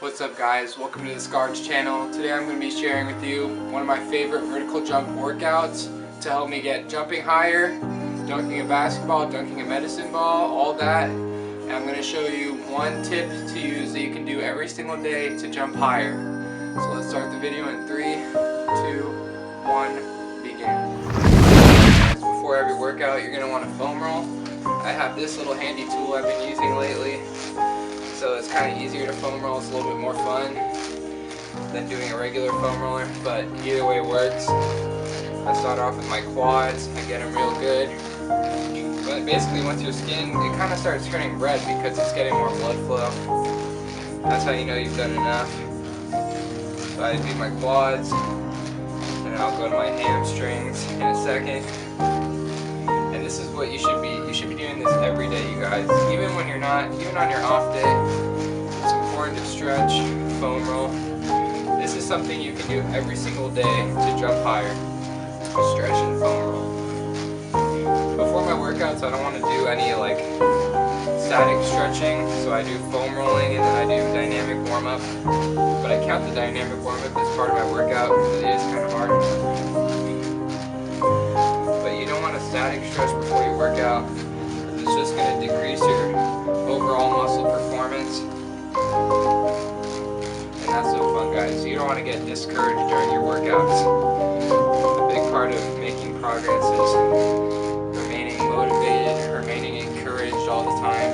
What's up guys, welcome to the Scards channel. Today I'm going to be sharing with you one of my favorite vertical jump workouts to help me get jumping higher, dunking a basketball, dunking a medicine ball, all that. And I'm going to show you one tip to use that you can do every single day to jump higher. So let's start the video in 3, 2, 1, begin. Before every workout you're going to want to foam roll. I have this little handy tool I've been using lately. So it's kind of easier to foam roll, it's a little bit more fun than doing a regular foam roller, but either way works. I start off with my quads, I get them real good. But basically once your skin, it kind of starts turning red because it's getting more blood flow. That's how you know you've done enough. So I do my quads, and I'll go to my hamstrings in a second. And this is what you should be doing this every day, you guys. Even when you're not, even on your off day, it's important to stretch, foam roll. This is something you can do every single day to jump higher. Stretch and foam roll. Before my workouts, I don't want to do any like static stretching, so I do foam rolling and then I do dynamic warm-up. But I count the dynamic warm-up as part of my workout because it is kind of hard. But you don't want to static stretch before you work out. It's just going to decrease your overall muscle performance. And that's so fun, guys. You don't want to get discouraged during your workouts. A big part of making progress is remaining motivated, remaining encouraged all the time.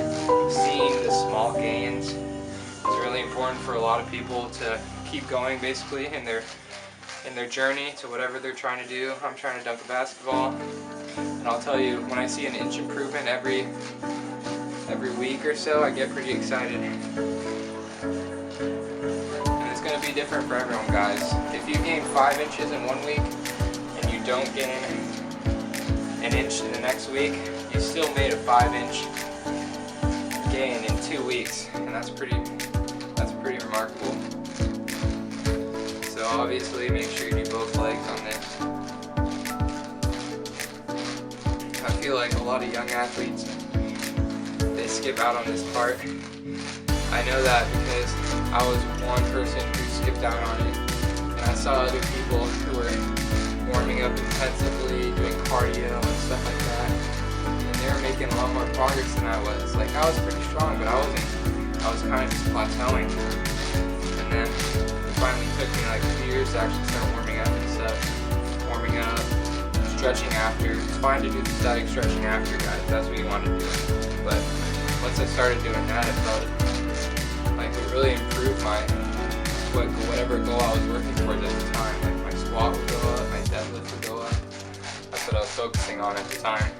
Seeing the small gains is really important for a lot of people to keep going, basically, in their journey to whatever they're trying to do. I'm trying to dunk a basketball. And I'll tell you, when I see an inch improvement every week or so, I get pretty excited. And it's going to be different for everyone, guys. If you gain 5 inches in 1 week and you don't gain an inch in the next week, you still made a 5-inch gain in 2 weeks, and that's pretty remarkable. So obviously, make sure you do both legs on this. I feel like a lot of young athletes, they skip out on this part. I know that because I was one person who skipped out on it, and I saw other people who were warming up intensively, doing cardio and stuff like that, and they were making a lot more progress than I was. Like, I was pretty strong, but I was kind of just plateauing. And then it finally took me like 2 years to actually start warming up and stuff. Warming up, stretching after. It's fine to do the static stretching after, guys. That's what you want to do. But once I started doing that, I felt like it really improved whatever goal I was working towards at the time. Like my squat would go up, my deadlift would go up. That's what I was focusing on at the time.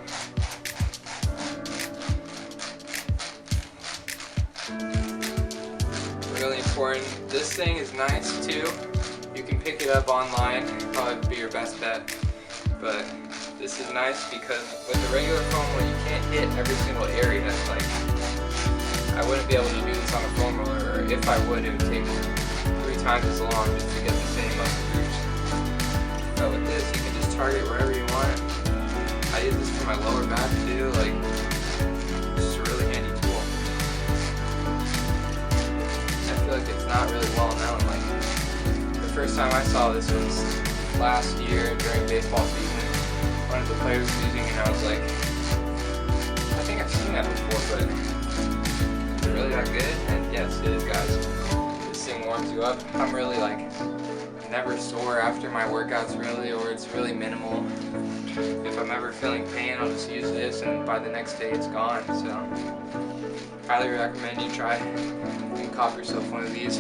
Really important. This thing is nice too. You can pick it up online. Probably be your best bet. But this is nice because with the regular foam roller, you can't hit every single area. Like, I wouldn't be able to do this on a foam roller, or if I would, it would take 3 times as long just to get the same muscle groups. But with this, you can just target wherever you want. I use this for my lower back too. Like, it's just a really handy tool. I feel like it's not really well known. Like, the first time I saw this was last year during baseball season. One of the players was using it, and I was like, I think I've seen that before, but is it really that good? And yes, it is, guys. This thing warms you up. I'm really like never sore after my workouts, really, or it's really minimal. If I'm ever feeling pain, I'll just use this, and by the next day it's gone. So highly recommend you try and cop yourself one of these.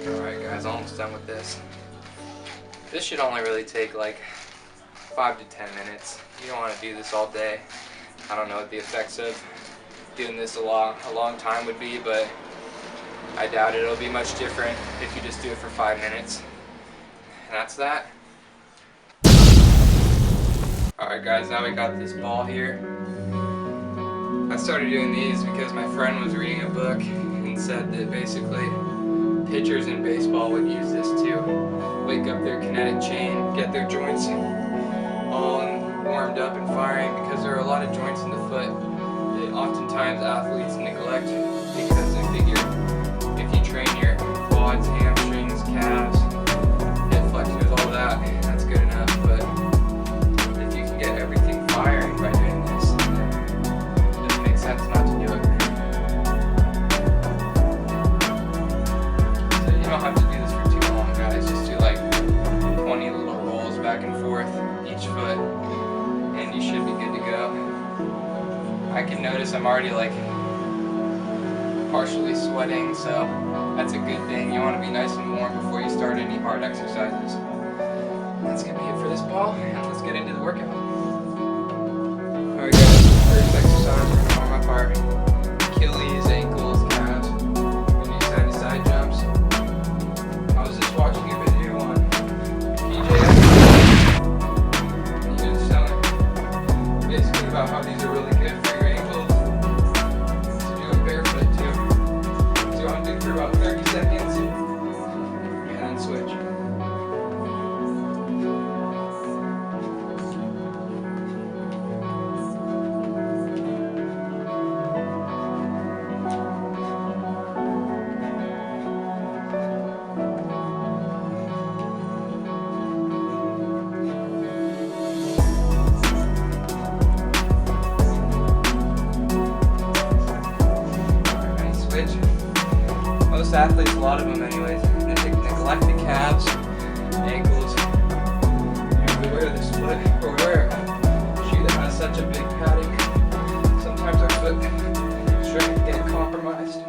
Alright guys, almost done with this. This should only really take like 5 to 10 minutes. You don't want to do this all day. I don't know what the effects of doing this a long time would be, but I doubt it'll be much different if you just do it for 5 minutes. And that's that. Alright guys, now we got this ball here. I started doing these because my friend was reading a book and said that basically pitchers in baseball would use this to wake up their kinetic chain, get their joints all warmed up and firing, because there are a lot of joints in the foot that oftentimes athletes neglect because they figure already like partially sweating, so that's a good thing. You want to be nice and warm before you start any hard exercises. That's gonna be it for this ball, and let's get into the workout. Alright guys, first exercise, we're gonna warm up our Achilles, ankles, calves. We're gonna do side to side jumps. I was just watching a video on PJF. He was telling basically about how these are really good for your ankles. To do it barefoot too. So you want to do for about 30 seconds and then switch. Most athletes, a lot of them anyways, they neglect the calves, ankles, and we wear the split, or wear a shoe that has such a big padding. Sometimes our foot strength get compromised.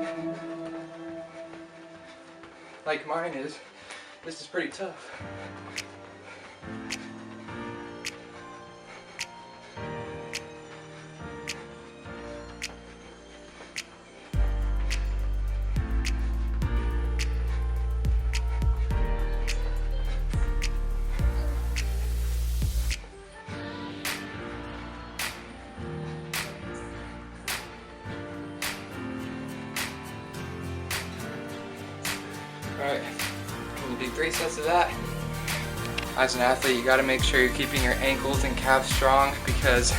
Like mine is. This is pretty tough. Alright, I'm gonna do 3 sets of that. As an athlete, you gotta make sure you're keeping your ankles and calves strong, because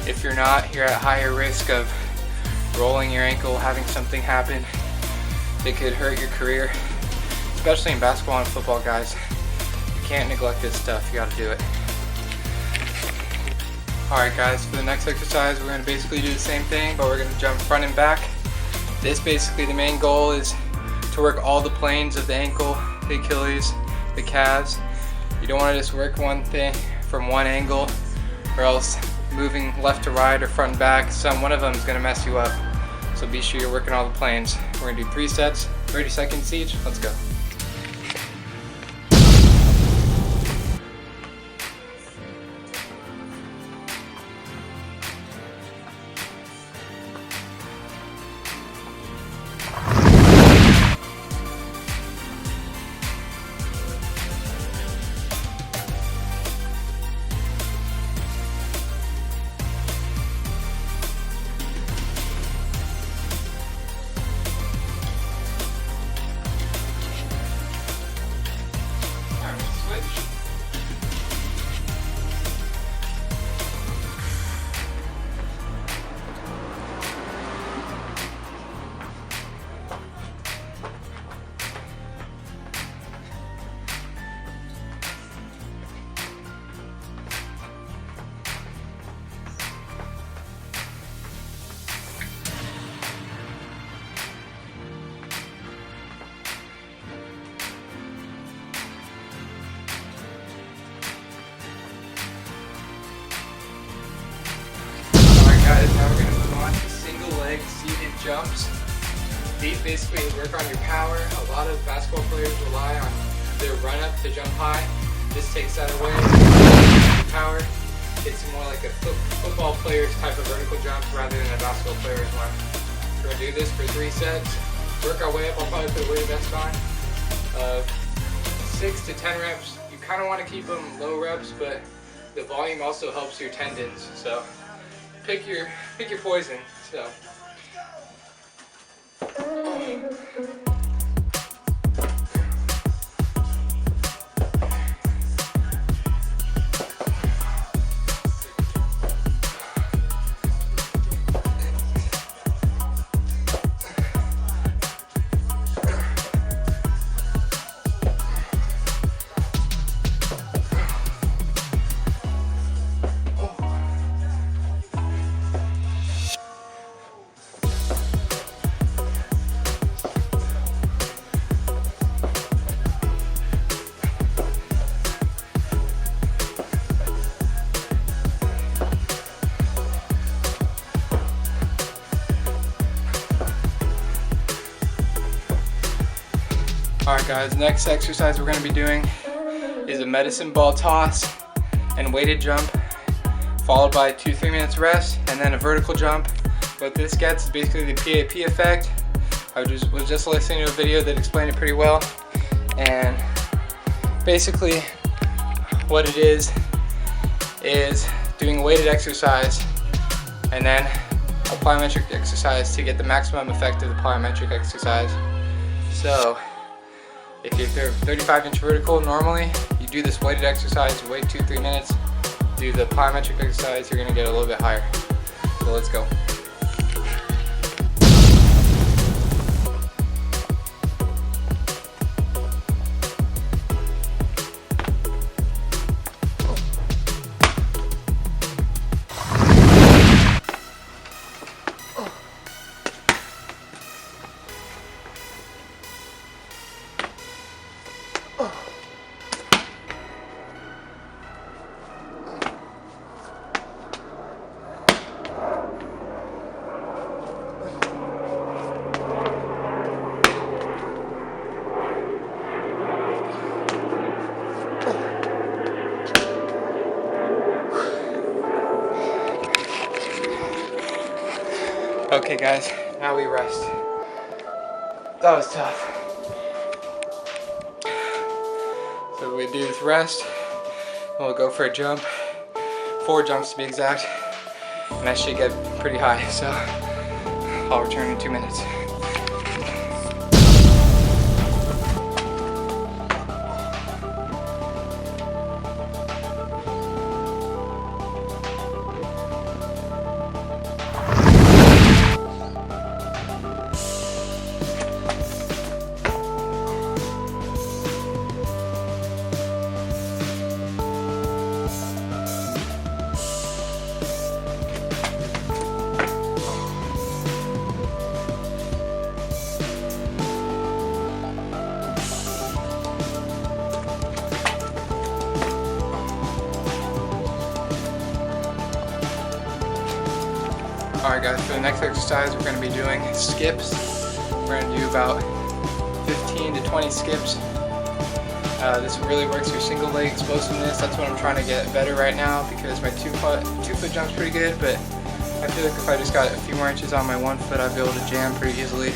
if you're not, you're at higher risk of rolling your ankle, having something happen that could hurt your career, especially in basketball and football, guys. You can't neglect this stuff, you gotta do it. Alright guys, for the next exercise, we're gonna basically do the same thing, but we're gonna jump front and back. This basically, the main goal is to work all the planes of the ankle, the Achilles, the calves. You don't want to just work one thing from one angle, or else moving left to right or front and back, one of them is going to mess you up. So be sure you're working all the planes. We're going to do 3 sets, 30 seconds each. Let's go. Guys, now we're going to move on to single leg seated jumps. These basically work on your power. A lot of basketball players rely on their run up to jump high. This takes that away. Power. It's more like a football player's type of vertical jump rather than a basketball player's one. We're going to do this for 3 sets. Work our way up. I'll probably put a weight vest on. 6 to 10 reps. You kind of want to keep them low reps, but the volume also helps your tendons. So pick your poison. So. Alright guys, next exercise we're going to be doing is a medicine ball toss and weighted jump, followed by 2-3 minutes rest, and then a vertical jump. What this gets is basically the PAP effect. I was just listening to a video that explained it pretty well, and basically what it is doing a weighted exercise and then a plyometric exercise to get the maximum effect of the plyometric exercise. So if you're 35-inch vertical, normally you do this weighted exercise, you wait 2-3 minutes, do the plyometric exercise, you're going to get a little bit higher. So let's go. Okay guys, now we rest. That was tough. So we do this rest, and we'll go for a jump. 4 jumps to be exact. And that should get pretty high, so I'll return in 2 minutes. Alright guys, for the next exercise we're going to be doing skips. We're going to do about 15 to 20 skips. This really works your single leg explosiveness. That's what I'm trying to get better right now because my two foot jump's pretty good, but I feel like if I just got a few more inches on my 1 foot I'd be able to jam pretty easily.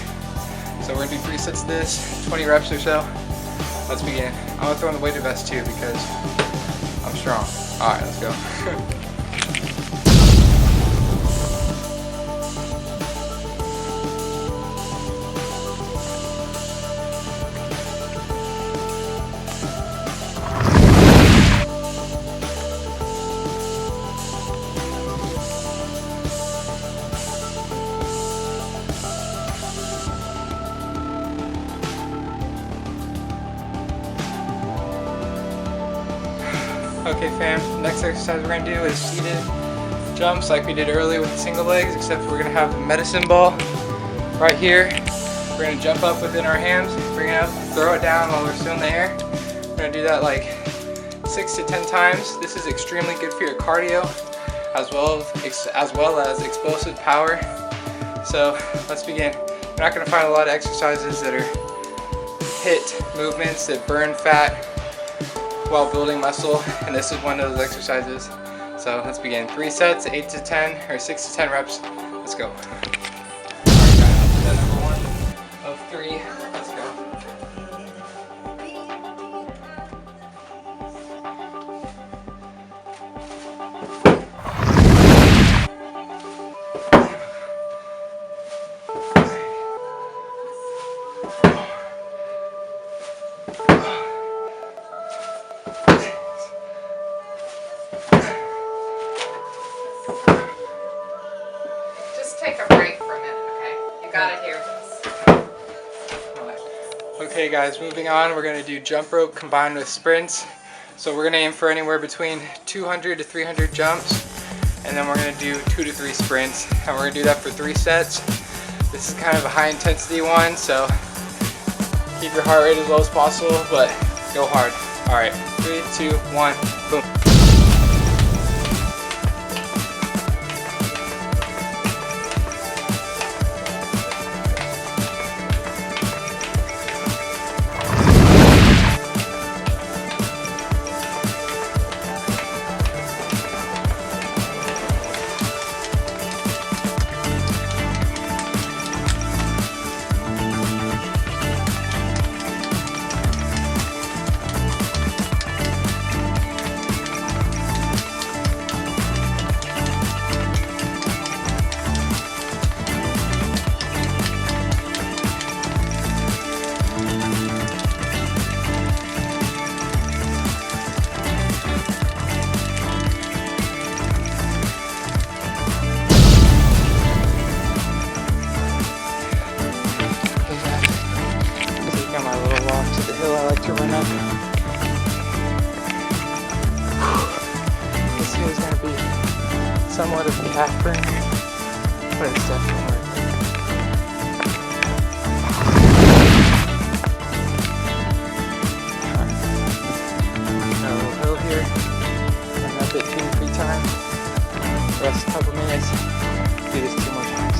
So we're going to do 3 sets of this, 20 reps or so. Let's begin. I'm going to throw in the weighted vest too because I'm strong. Alright, let's go. Okay fam, next exercise we're going to do is seated jumps like we did earlier with the single legs, except we're going to have the medicine ball right here. We're going to jump up within our hands, bring it up, throw it down while we're still in the air. We're going to do that like 6 to 10 times. This is extremely good for your cardio as well as explosive power. So let's begin. You're not going to find a lot of exercises that are HIIT movements that burn fat while building muscle, and this is one of those exercises. So let's begin. 3 sets, 8 to 10 or 6 to 10 reps. Let's go. Alright guys, set number 1 of 3. Let's go. Take a break for a minute, okay? You gotta hear this. Okay guys, moving on, we're going to do jump rope combined with sprints. So we're going to aim for anywhere between 200 to 300 jumps, and then we're going to do 2 to 3 sprints, and we're going to do that for 3 sets. This is kind of a high intensity one, so keep your heart rate as low as possible, but go hard. Alright, 3, 2, 1, boom. I like to run up. This is going to be somewhat of a calf burn, but it's definitely worth it. Got a little hill here. Run up it 2 or 3 times. Rest a couple minutes. Do this 2 more times.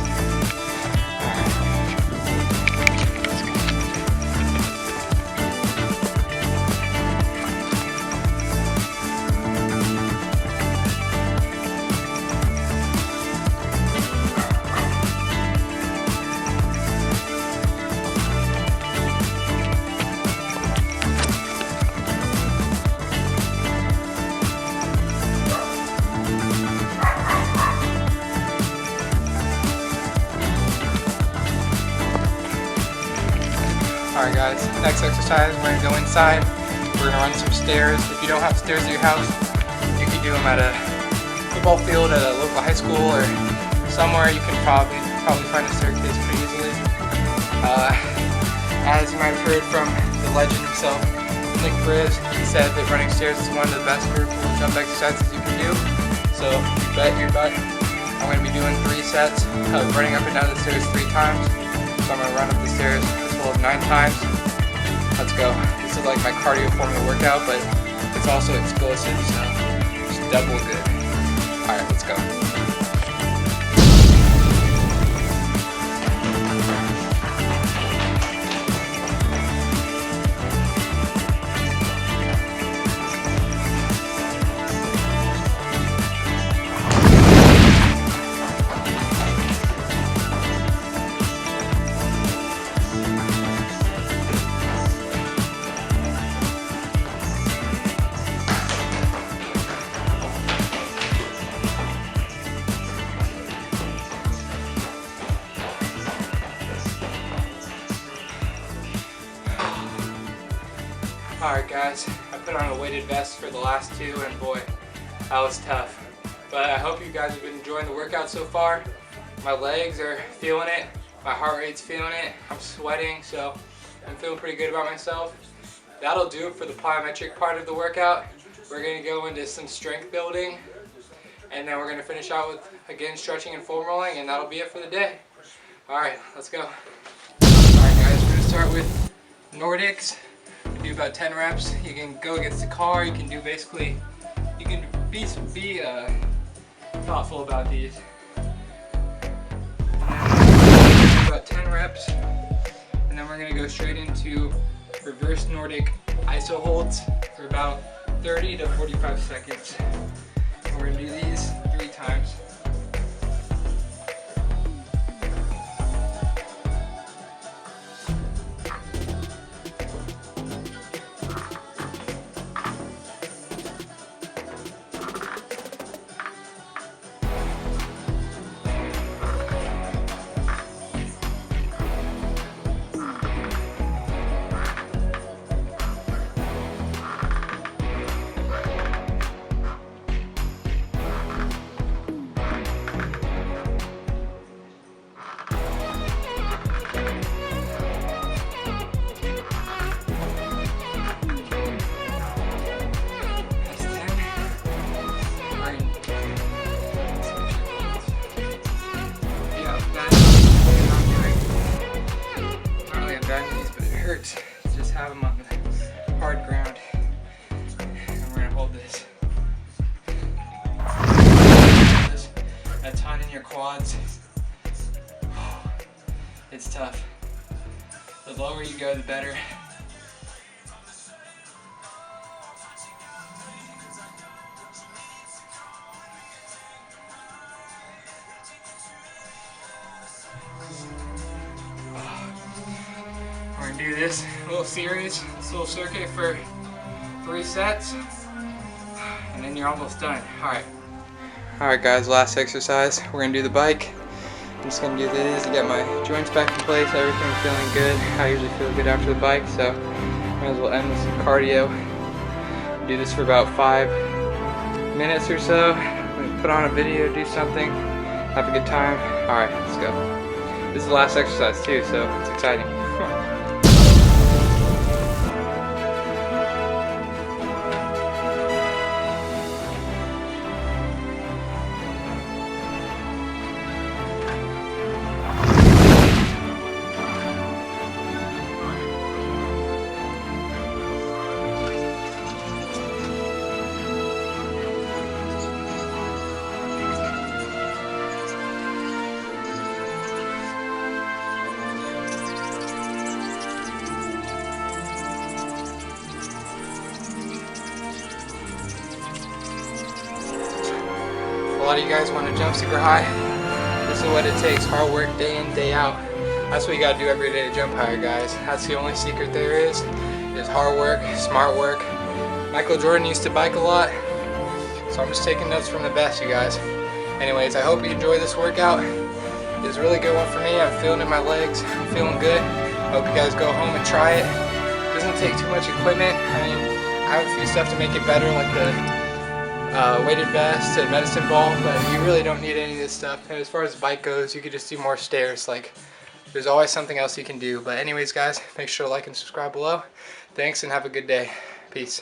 Alright guys, next exercise, we're going to go inside. We're going to run some stairs. If you don't have stairs at your house, you can do them at a football field, at a local high school, or somewhere. You can probably find a staircase pretty easily. As you might have heard from the legend himself, Nick Briz, he said that running stairs is one of the best vertical jump exercises you can do. So you bet your butt I'm going to be doing 3 sets of running up and down the stairs 3 times. So I'm going to run up the stairs a total of 9 times. Let's go. This is like my cardio form of the workout, but it's also explosive, so it's double good. Alright, let's go. Alright guys, I put on a weighted vest for the last 2 and boy, that was tough. But I hope you guys have been enjoying the workout so far. My legs are feeling it, my heart rate's feeling it, I'm sweating, so I'm feeling pretty good about myself. That'll do it for the plyometric part of the workout. We're going to go into some strength building, and then we're going to finish out with, again, stretching and foam rolling, and that'll be it for the day. Alright, let's go. Alright guys, we're going to start with Nordics. Do about 10 reps. You can go against the car. You can do basically, you can be thoughtful about these. About 10 reps, and then we're gonna go straight into reverse Nordic iso holds for about 30 to 45 seconds. And we're gonna do these 3 times. Just have them on the hard ground, and we're gonna hold this. A ton in your quads. It's tough. The lower you go, the better. We're gonna do this little series, this little circuit for 3 sets, and then you're almost done. Alright guys, last exercise. We're gonna do the bike. I'm just gonna do this to get my joints back in place, everything's feeling good. I usually feel good after the bike, so might as well end with some cardio. Do this for about 5 minutes or so. I'm gonna put on a video, do something, have a good time. Alright, let's go. This is the last exercise too, so it's exciting. lot of you guys want to jump super high. This is what it takes, hard work day in, day out. That's what you gotta do every day to jump higher, guys. That's the only secret there is hard work, smart work. Michael Jordan used to bike a lot, so I'm just taking notes from the best, you guys. Anyways, I hope you enjoy this workout. It was a really good one for me. I'm feeling it in my legs. I'm feeling good. I hope you guys go home and try it. It doesn't take too much equipment. I mean, I have a few stuff to make it better, like the weighted vest and medicine ball, but you really don't need any of this stuff. And as far as the bike goes, you could just do more stairs. Like, there's always something else you can do. But anyways, guys, make sure to like and subscribe below. Thanks and have a good day. Peace.